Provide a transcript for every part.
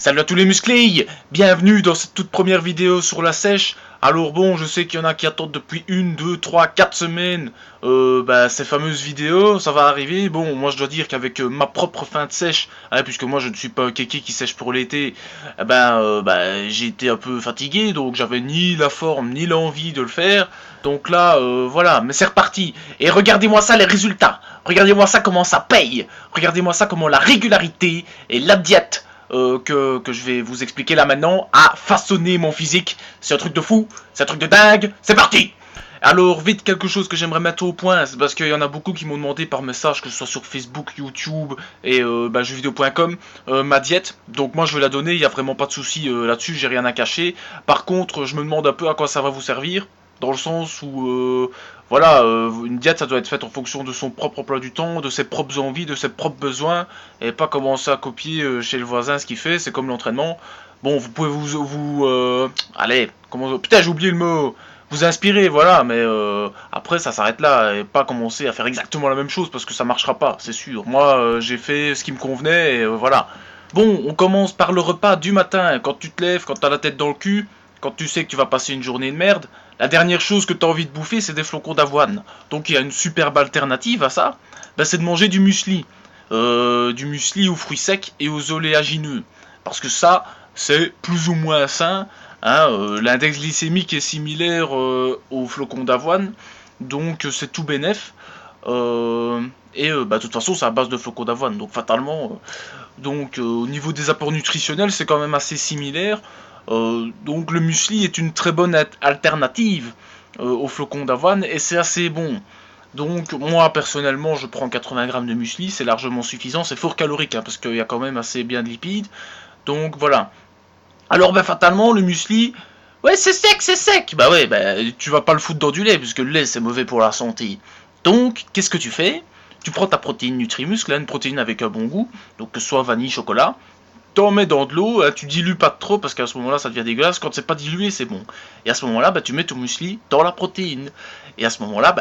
Salut à tous les musclés, bienvenue dans cette toute première vidéo sur la sèche. Alors bon, je sais qu'il y en a qui attendent depuis 1, 2, 3, 4 semaines ces fameuses vidéos, ça va arriver. Bon, moi je dois dire qu'avec ma propre fin de sèche, puisque moi je ne suis pas un kéké qui sèche pour l'été, j'ai été un peu fatigué, donc j'avais ni la forme ni l'envie de le faire. Donc là, voilà, mais c'est reparti. Et regardez-moi ça les résultats, regardez-moi ça comment ça paye, regardez-moi ça comment la régularité et la diète que je vais vous expliquer là maintenant, a façonné mon physique. C'est un truc de fou, c'est un truc de dingue, c'est parti. Alors vite, quelque chose que j'aimerais mettre au point, c'est parce qu'il y en a beaucoup qui m'ont demandé par message, que ce soit sur Facebook, YouTube et jeuxvideo.com, ma diète. Donc moi je vais la donner, il n'y a vraiment pas de souci là-dessus, j'ai rien à cacher. Par contre, je me demande un peu à quoi ça va vous servir, dans le sens où une diète ça doit être faite en fonction de son propre emploi du temps, de ses propres envies, de ses propres besoins, et pas commencer à copier chez le voisin ce qu'il fait. C'est comme l'entraînement. Bon, vous pouvez allez, comment, putain j'ai oublié le mot, vous inspirer, voilà, mais après ça s'arrête là, et pas commencer à faire exactement la même chose, parce que ça marchera pas, c'est sûr. Moi j'ai fait ce qui me convenait, et voilà. Bon, on commence par le repas du matin. Quand tu te lèves, quand t'as la tête dans le cul, quand tu sais que tu vas passer une journée de merde, la dernière chose que tu as envie de bouffer, c'est des flocons d'avoine. Donc il y a une superbe alternative à ça, c'est de manger du muesli. Du muesli aux fruits secs et aux oléagineux. Parce que ça, c'est plus ou moins sain. Hein, l'index glycémique est similaire aux flocons d'avoine, donc c'est tout bénef. De toute façon, c'est à base de flocons d'avoine, donc fatalement, au niveau des apports nutritionnels, c'est quand même assez similaire. Donc le muesli est une très bonne alternative aux flocons d'avoine et c'est assez bon. Donc moi personnellement je prends 80 grammes de muesli, c'est largement suffisant, c'est fort calorique parce qu'il y a quand même assez bien de lipides. Donc voilà. Alors fatalement le muesli, ouais c'est sec, c'est sec. Bah ouais, tu vas pas le foutre dans du lait puisque le lait c'est mauvais pour la santé. Donc qu'est-ce que tu fais? Tu prends ta protéine Nutrimuscle, une protéine avec un bon goût, donc que ce soit vanille, chocolat, t'en mets dans de l'eau, tu dilues pas trop parce qu'à ce moment-là ça devient dégueulasse. Quand c'est pas dilué, c'est bon. Et à ce moment-là, tu mets ton muesli dans la protéine. Et à ce moment-là,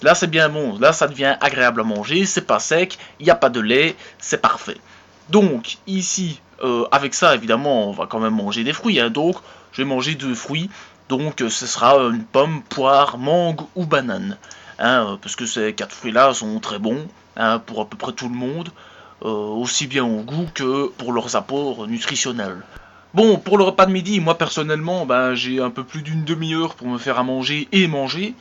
là c'est bien bon. Là ça devient agréable à manger, c'est pas sec, il n'y a pas de lait, c'est parfait. Donc ici, avec ça évidemment, on va quand même manger des fruits. Hein, donc je vais manger 2 fruits. Donc ce sera une pomme, poire, mangue ou banane. Hein, parce que ces 4 fruits-là sont très bons pour à peu près tout le monde aussi bien au goût que pour leurs apports nutritionnels. Bon, pour le repas de midi, moi personnellement, j'ai un peu plus d'une demi-heure pour me faire à manger et manger.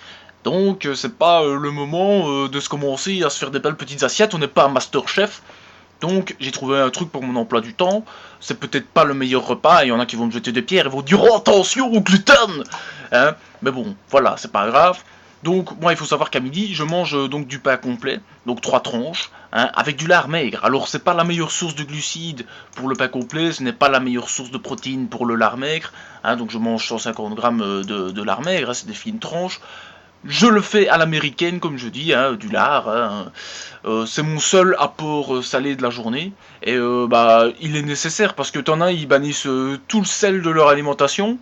Donc c'est pas le moment de se commencer à se faire des belles petites assiettes, on n'est pas un master chef. Donc j'ai trouvé un truc pour mon emploi du temps. C'est peut-être pas le meilleur repas, il y en a qui vont me jeter des pierres et vont dire oh attention au gluten. Hein, mais bon, voilà, c'est pas grave. Donc moi il faut savoir qu'à midi je mange donc du pain complet, donc 3 tranches, avec du lard maigre. Alors c'est pas la meilleure source de glucides pour le pain complet, ce n'est pas la meilleure source de protéines pour le lard maigre. Donc je mange 150 grammes de lard maigre, c'est des fines tranches. Je le fais à l'américaine, comme je dis, du lard. C'est mon seul apport salé de la journée. Et il est nécessaire parce que t'en as, ils bannissent tout le sel de leur alimentation.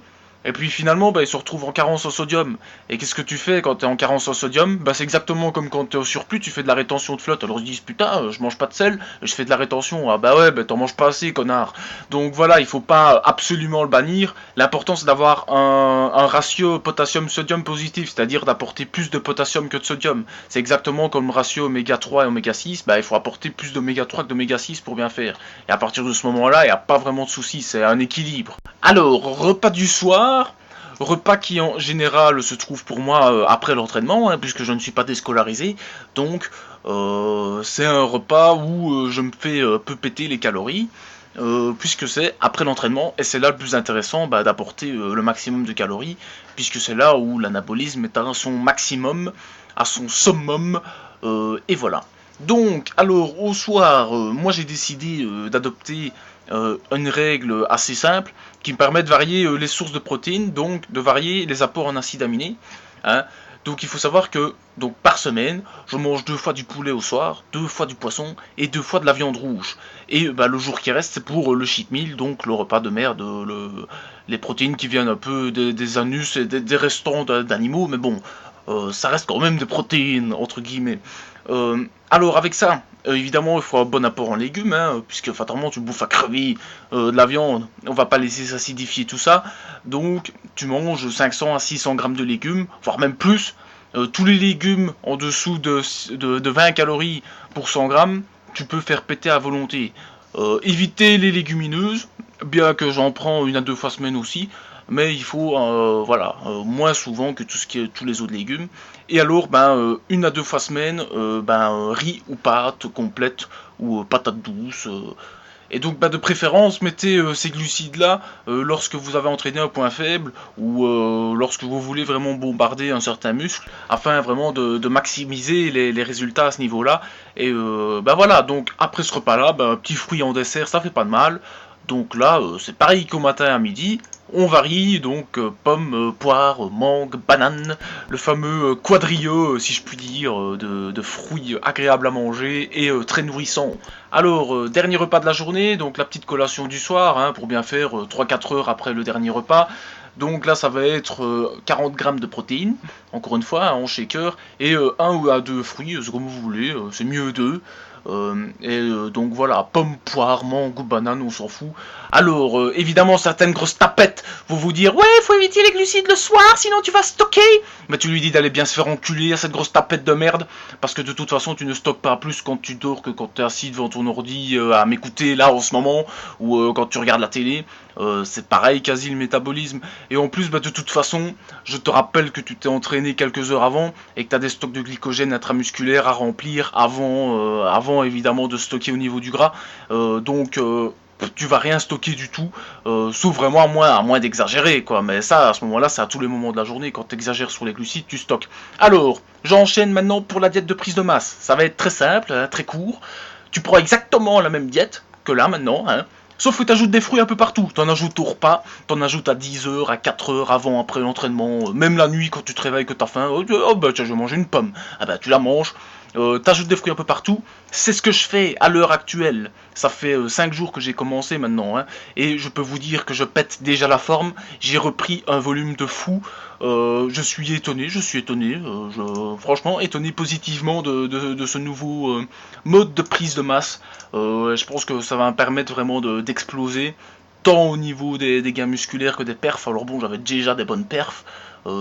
Et puis finalement, ils se retrouvent en carence en sodium. Et qu'est-ce que tu fais quand t'es en carence en sodium? C'est exactement comme quand t'es au surplus, tu fais de la rétention de flotte. Alors ils disent putain, je mange pas de sel, je fais de la rétention. Ah bah ouais, t'en manges pas assez, connard. Donc voilà, il faut pas absolument le bannir. L'important c'est d'avoir un ratio potassium-sodium positif, c'est-à-dire d'apporter plus de potassium que de sodium. C'est exactement comme le ratio oméga 3 et oméga 6, il faut apporter plus d'oméga 3 que d'oméga 6 pour bien faire. Et à partir de ce moment-là, il n'y a pas vraiment de souci, c'est un équilibre. Alors, repas du soir, repas qui en général se trouve pour moi après l'entraînement, puisque je ne suis pas déscolarisé, donc c'est un repas où je me fais peu péter les calories, puisque c'est après l'entraînement, et c'est là le plus intéressant d'apporter le maximum de calories, puisque c'est là où l'anabolisme est à son maximum, à son summum, et voilà. Donc, alors au soir, moi j'ai décidé d'adopter une règle assez simple qui me permet de varier les sources de protéines, donc de varier les apports en acides aminés. Hein. Donc il faut savoir que donc par semaine, je mange 2 fois du poulet au soir, 2 fois du poisson et 2 fois de la viande rouge. Et le jour qui reste, c'est pour le cheat meal, donc le repas de merde, les protéines qui viennent un peu des anus et des restants d'animaux, mais bon, ça reste quand même des protéines, entre guillemets. Alors avec ça, évidemment il faut un bon apport en légumes, hein, puisque fatalement tu bouffes à crever de la viande, on va pas laisser s'acidifier tout ça, donc tu manges 500 à 600 grammes de légumes, voire même plus. Tous les légumes en dessous de 20 calories pour 100 grammes, tu peux faire péter à volonté. Éviter les légumineuses, bien que j'en prends une à deux fois semaine aussi, mais il faut voilà moins souvent que tout ce qui est tous les autres légumes. Et alors une à deux fois semaine, riz ou pâte complète ou patate douce. Et donc de préférence mettez ces glucides là lorsque vous avez entraîné un point faible ou lorsque vous voulez vraiment bombarder un certain muscle afin vraiment de maximiser les résultats à ce niveau là. Et voilà, donc après ce repas là, un petit fruit en dessert ça fait pas de mal. Donc là c'est pareil qu'au matin à midi, on varie, donc pommes, poires, mangue, bananes, le fameux quadrilleux, si je puis dire, de fruits agréables à manger et très nourrissants. Alors, dernier repas de la journée, donc la petite collation du soir, hein, pour bien faire 3-4 heures après le dernier repas. Donc là, ça va être 40 grammes de protéines, encore une fois, hein, en shaker, et un ou à deux fruits, c'est comme vous voulez, c'est mieux deux. Donc voilà, pommes, poires, mangue ou banane, on s'en fout. Alors, évidemment, certaines grosses tapettes vont vous dire: ouais, faut éviter les glucides le soir, sinon tu vas stocker. Mais tu lui dis d'aller bien se faire enculer à cette grosse tapette de merde, parce que de toute façon, tu ne stockes pas plus quand tu dors que quand tu es assis devant ton ordi à m'écouter là en ce moment, ou quand tu regardes la télé. C'est pareil, quasi le métabolisme. Et en plus, de toute façon, je te rappelle que tu t'es entraîné quelques heures avant et que tu as des stocks de glycogène intramusculaire à remplir avant évidemment de stocker au niveau du gras. Donc tu vas rien stocker du tout, sauf vraiment à moins d'exagérer, quoi. Mais ça, à ce moment-là, c'est à tous les moments de la journée. Quand tu exagères sur les glucides, tu stockes. Alors, j'enchaîne maintenant pour la diète de prise de masse. Ça va être très simple, hein, très court. Tu prends exactement la même diète que là maintenant, hein. Sauf que tu ajoutes des fruits un peu partout. Tu en ajoutes au repas, tu en ajoutes à 10 heures, à 4 heures avant, après l'entraînement, même la nuit quand tu te réveilles que tu as faim. Oh tiens, je vais manger une pomme. Ah tu la manges. T'ajoutes des fruits un peu partout. C'est ce que je fais à l'heure actuelle. Ça fait 5 jours que j'ai commencé maintenant, hein, et je peux vous dire que je pète déjà la forme. J'ai repris un volume de fou. Je suis étonné, franchement étonné positivement de ce nouveau mode de prise de masse. Je pense que ça va me permettre vraiment d'exploser, tant au niveau des gains musculaires que des perfs. Alors bon, j'avais déjà des bonnes perfs,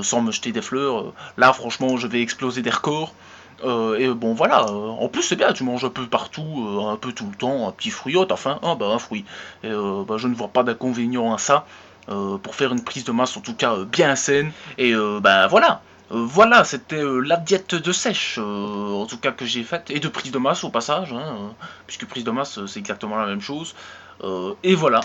sans me jeter des fleurs. Là, franchement, je vais exploser des records. Et bon voilà, en plus c'est bien, tu manges un peu partout, un peu tout le temps, un petit fruit, oh t'as faim, ah un fruit. Et je ne vois pas d'inconvénient à ça, pour faire une prise de masse en tout cas bien saine. Et voilà, voilà, c'était la diète de sèche, en tout cas que j'ai faite, et de prise de masse au passage, hein, puisque prise de masse c'est exactement la même chose. Et voilà.